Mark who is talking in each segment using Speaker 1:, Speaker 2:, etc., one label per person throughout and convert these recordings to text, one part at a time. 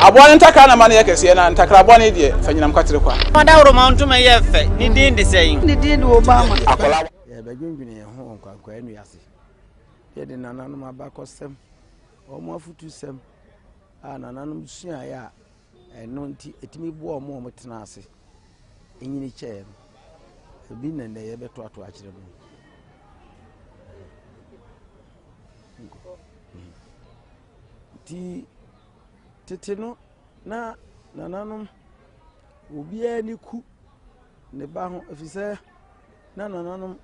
Speaker 1: abone ntakra na mane yakese na ntakra abone de fanyinam kwatere kwa
Speaker 2: madawro mountu me yefe ni din de sey
Speaker 3: ni din de Obama
Speaker 1: akola
Speaker 4: ye badwundwene ho kwankwa anu yase ye de nananom abakosem omo afutu sem a nananom sua ya eno nti etimi bo omo tena ase enyini kye ebi nende ye beto ato akire mu ti teteno na nananom obi ani ku ne ba ho efise na nananom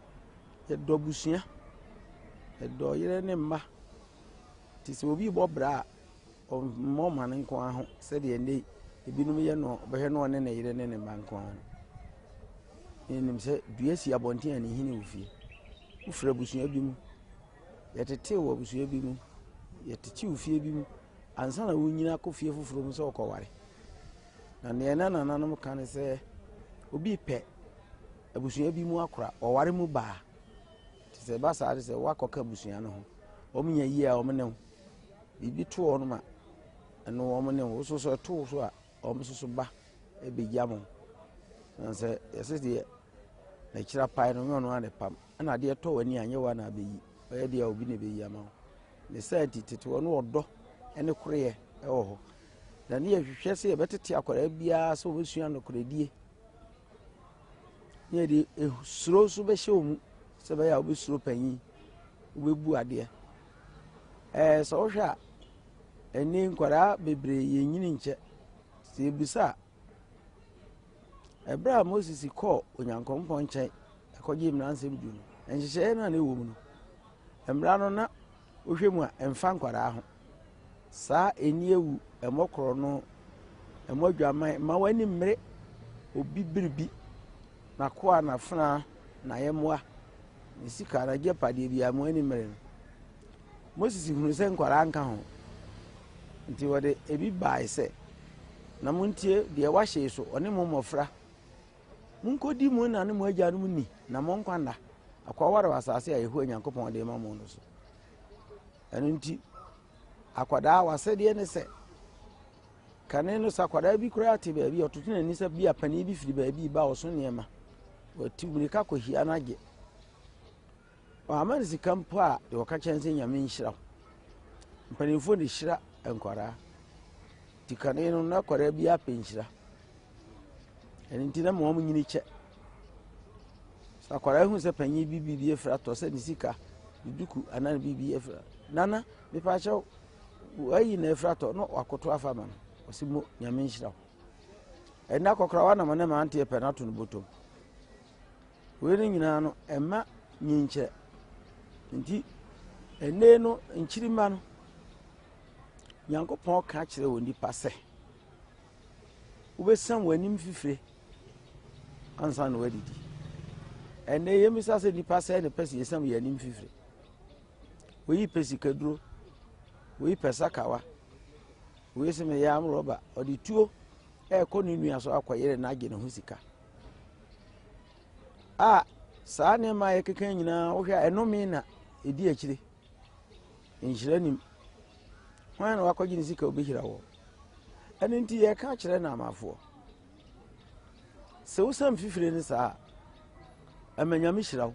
Speaker 4: ye dobusua e do yire ne mma ti se obi bo bra o mo man nko aho se de ende ebinum ye no behwe no ne yire ne mma nko aho enim se duasi abonten ani hini ofie ufra busua bi mu ye tete wo busua bi mu ye tete ofie bi mu ansa na wonyina akofie foforo mu se okoware na ne na nananom kan se obi pe abusua bi mu akora oware mu ba ti se ba sa de se wakoka abusua no ho omunya yi a omne bibi to ono ma eno omne wo so so to so a omso ba e be yamo na se yese de na kira pai no no ane pam na de to wani anye wa na be yi oye de obi ne be yi ama ne sati tete wono odo ene koreye e wo ho na ne hwehwe se e betete akora bia so obusua no koredie ne de suro so be hye omu se be ya obusuro panyi obebu ade so hwa eni nkwara bebre yenyini nche se bisa Ebra Moses ko onyankompon nche ekoje imranse bidu no enhyehyɛ na ewo mu no embra no na ohwemu a emfa nkwara ho saa eni ewu emokoro no emodwaman ma wani mmere obi biribi na ko na funa na yemoa ni sika na je pade bia mo ani mmere no Moses hunu se nkwara nka ho nti wode ebi bae se na muntie de wahye so one mo mofra munkodi mu na ne mo agya no ni na mo nkwanda akwaware wasase a yehu Nyankopɔn de ma mo no so eno nti akwada wasede ne se kane no sakwada bi kura ate ba bi ototo na ni se bi apani bi firi ba bi ba oso niema wati burika ko hia na ge o amani sikampo a de woka kyense nyame nhira mpanifo ne hira enkwara tikane no na kwara bi apenhira eni ntina mo nyini che sakwara hu se panyi bibi efra to se ni sika duku anana bibi efra nana me pa chaw ayi na efra to no wakoto afama no osimo nyame nhira ena kokra wa na mo ne ma ante penato no botom we ni nyina no emma nyinche nti ene no nchirima no Nyankopɔn ka kire woni pase ubesam wanim fifire ansa no wadidi ene yemisa se ni pase ne pese yesam yanim fifire oyi pesi kaduro oyi pesa kawa oyi se me yam roba odi tuo ko ni nua so akoyere na age ne ho sika saa ne ma ye keka nyina wo hwa enome na edi akire enhiranim wan na wakogi ni sika obehira wo ene nti ye ka kire na amafo se usam fifire ni saa amanyame hirawo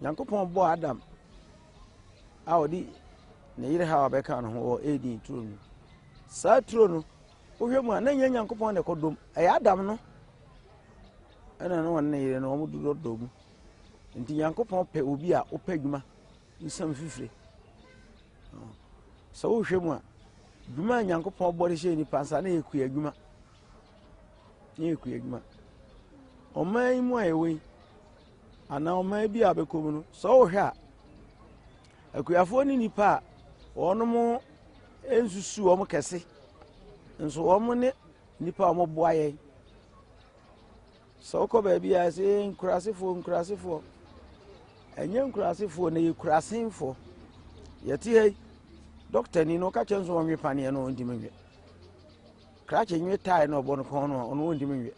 Speaker 4: Nyankopɔn bo Adam a odi ne yire ha wabeka no ho edi turo no saa turo no wo hwemu a na nya Nyankopɔn ne kodom Adam no ena no won ne yire no omudu dodom nti Nyankopɔn pe obi a opadwuma usam fifire so wo hwemu a dwuma Nyankopɔn bɔde hye ni pansa na ekuya dwuma oman mu ayewe ana oman bi abekomu no so wo hwe a akuyafo ni nipa ono mo ensusu o mo kese nso o mo ne nipa o mo boaye so ko ba bi a se nkurasefo enye nkurasefo na yekurasenfo yeti hey doctor ni no ka chenso onwe pane no ndimwe krache nwe tai no obo no kon no ono ndimwe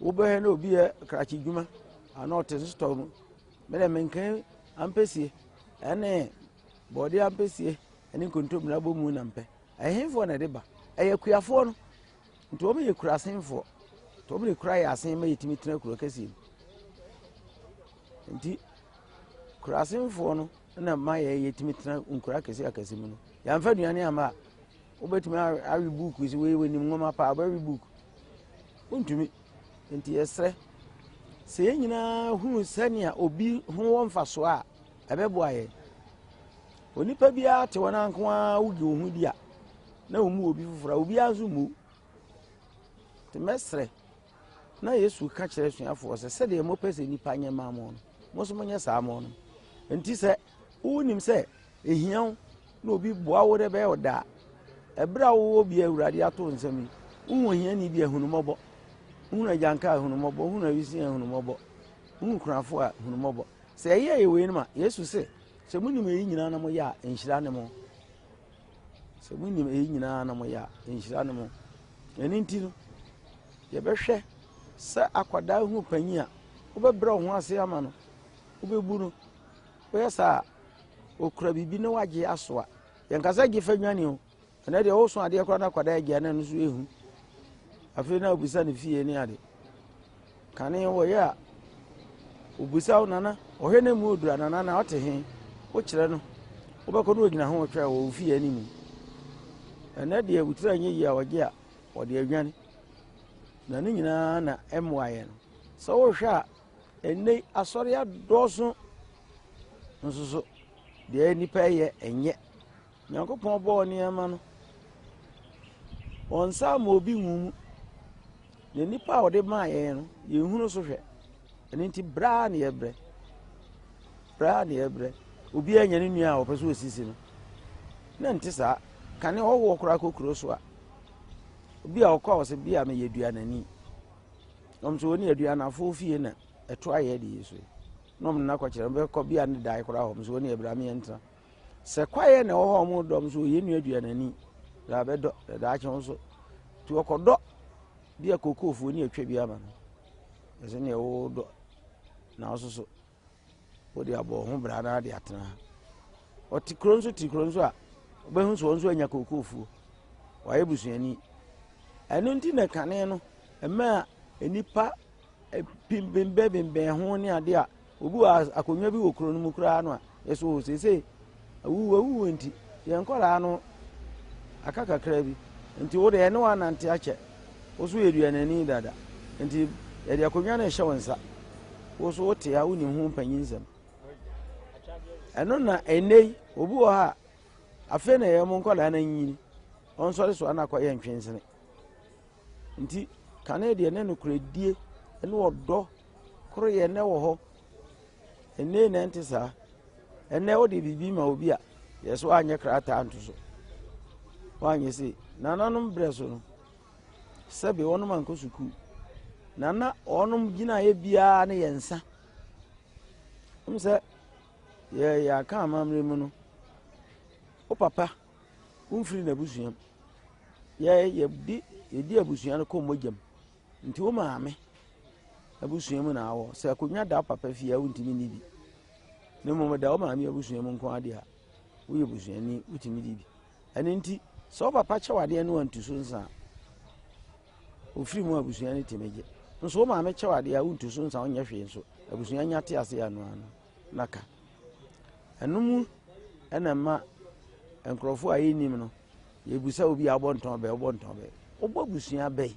Speaker 4: wo be na obi e krache dwuma ana ote storm mele menkan ampesie ene body ampesie ene kontom na bomu na mpe ehemfo na de ba kuafo no nti omo ye kurasenfo to omo kura ya asen ma yetimi tena kuro kesi nti kurasenfo no na ma ye yetimi tena nkura kesi akasi mu no ya mfa duane ama obetimi awi book isi we nim ngoma pa abawi book untumi nti yesre se yenyina hu sania obi hu wonfa so a ebeboa ye onipa bia te wona nko a wugi ohu dia na omu obi fufura obi azu mu te mesre na Yesu ka kire suafo se de mo pese nipa nyema mo no mo so monye saa mo no nti se unim se ehian na obi boa wo de be oda ebra wo obi awurade ato nsami unwo hian ni bi ahunumobo unwo janka ahunumobo unwo awisi ahunumobo unwo krafo ahunumobo se ye we nima Yesu se munim eyi nyina na mo ya enhira ne mo se munim eyi nyina na mo ya enhira ne mo eni nti no ye behwe se akwada hu panyi a obebra ho ase ama no obebu no oyesa okura bibi ne wage aso a yenkasa gi fanwane o na de wo so ade akora na akwada agi na no so ehu afi na obisa ne fie ni ade kane wo ya obisa wo nana ohwe na mu odura nana na ote he wo kire no obekọ no ogina ho twa wo fie ni mu na de abutira nye yi a wage a wo de adwane na ne nyina na emwaye no so wo hwa enne asori adoso nsuso de nipa ye enye nyankopon bo ni ama no onsa ma obi nwumu ne nipa wo de ma ye no ye hunu so hwe eni nti bra na ye bre obi anya ne nua a opeso osisi no na ntisa kane owo kora kokuro so a obi a okọ se bia me yedua nani omso woni yedua na fo fie na eto aye de Yesu nom na kwa kire be ko bia ne dai kora omso woni ebra me entra se kwaye na wo ho mo dom so ye nua dua nani la be do da che so ti okodo bia kokofu ni atwa bia ma no ese ne wo do na oso wo de abo ho bra na de atena o ti kronso a obehu so onso anya kokofu wa yebusuani eno nti na kane no ema enipa pimbembe ho ne ade a obu akonwa bi wokro no mukura no a yeso sese awu nti yenkola no akakakra bi nti wo de ene wa nante ache wo so yeduanani dada nti ye de akonwa na hye wonsa wo so wote ya woni ho panyinsam eno na enei obu ha afe na ye mo nkola na nyini onsori so anakwa ye ntwensene nti kane de ne no kredie ene odo koro ye ne wo ho ene na ntisa ene wo de bibi ma obi a yeso anye krata anto so wanye si nananom breso no sebe wonum ankosuku nana onum gina ye bia ne yensa umse ye ya ka amamre mu no o papa umfiri na busuam ye di abusuan ko mogam nti o maame abusuam na awo se akonya da papa fia untimi ni bi ne mo da o maame abusuam nko ade a wo ye busuan ni utimi di bi ani nti so papa chewade no antuso nsa ofiri mu abusuan ni temeje nso o maame chewade a untuso nsa onye hwe nso abusuan nya te ase anu anu naka enum enama enkrofo ayenim no yebusa obi abonton be obo busuan be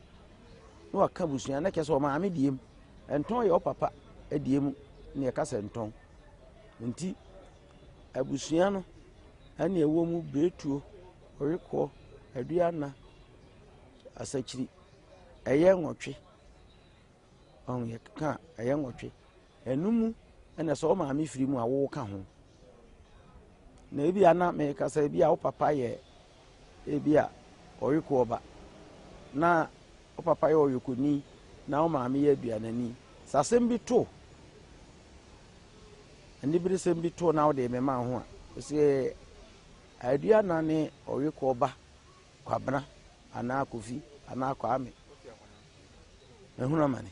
Speaker 4: no aka busuan na kese o maame diem enton ye o papa ediem na ye kase enton nti abusuan no ane ewo mu bretuo oriko aduana asachiri eye nwotwe on ye ka eye nwotwe enum ene so o maame firi mu awo ka ho na ebi ana me kasa ebi a o papa ye ebi a oriko oba na o papa ye oyukuni na o maame ye aduanani sasem bi to andi bi sem bi to na o de me ma ho a se aduana ne oriko oba kwabna ana kofi ana kwame ehuna mane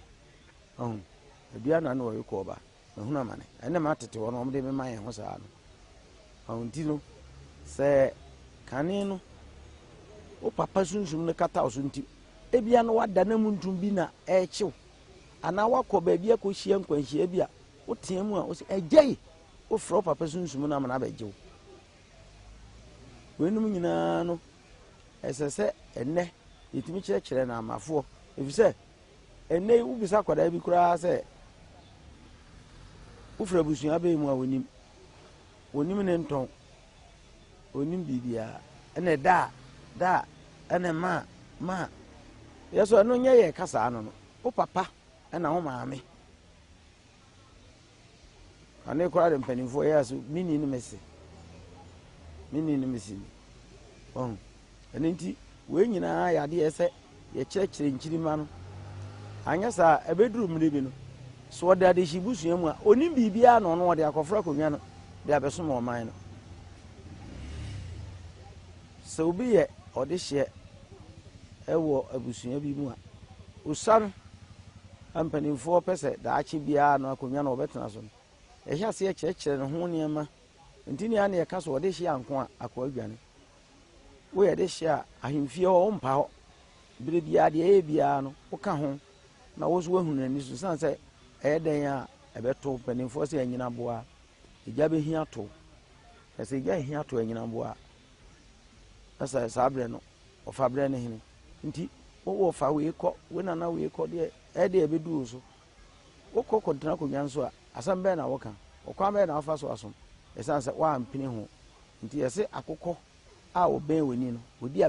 Speaker 4: aduana ne oriko oba ehuna mane ene ma tete wono o de me ma ye ho sa no awuntino se kane no o papa sunsum ne kata o so nti ebia no wada na muntum bi na echiw ana wakọ baabi akọhia nkwanhia bi a o team a o se ejei o fro papa sunsum na mana bejew wenum nyina no esese enne yetimi kyerɛkyerɛ na amafo efisɛ enne ubisa kwada bi kura sɛ ufra busua be mu a wonim ne nton onim bibia ene da ene ma yeso no nye ye kasa no o papa ena wo maame ane kura de mpanimfo yeso mini ni mesi ene nti we nyina ya de ese ye kyerɛkyerɛ nkyirima no anya sa ebeduru mire bi no so da de hibusua mu a onim bibia no no de akofra konwa no de abeso mo man no so bi ye ode hye ewo abusua bi mu a usar ampanimfo pese da achi bia no akonwa no obetena so ehia se kyerɛkyerɛ no ho niema ntini ane yɛka so ode hye anko a akwa adwane wo ye de hye a ahemfie ho mpa ho bire bia de e bia no wo ka ho na wo so wahunu ani so san sɛ ɛden a ɛbɛto panimfo sɛ anyina boa egya be hia to ɛsɛ egya hia to anyina boa ɛsɛ sabre no ofa bre ne hene nti wo fa we kɔ we nana we kɔ de ɛde ɛbedu so wo kɔ kɔntena konyan so a asam bɛ na wo ka okwa bɛ na afa so asom ɛsan sɛ wa ampene ho nti yɛsɛ akokɔ a obɛn wani no odi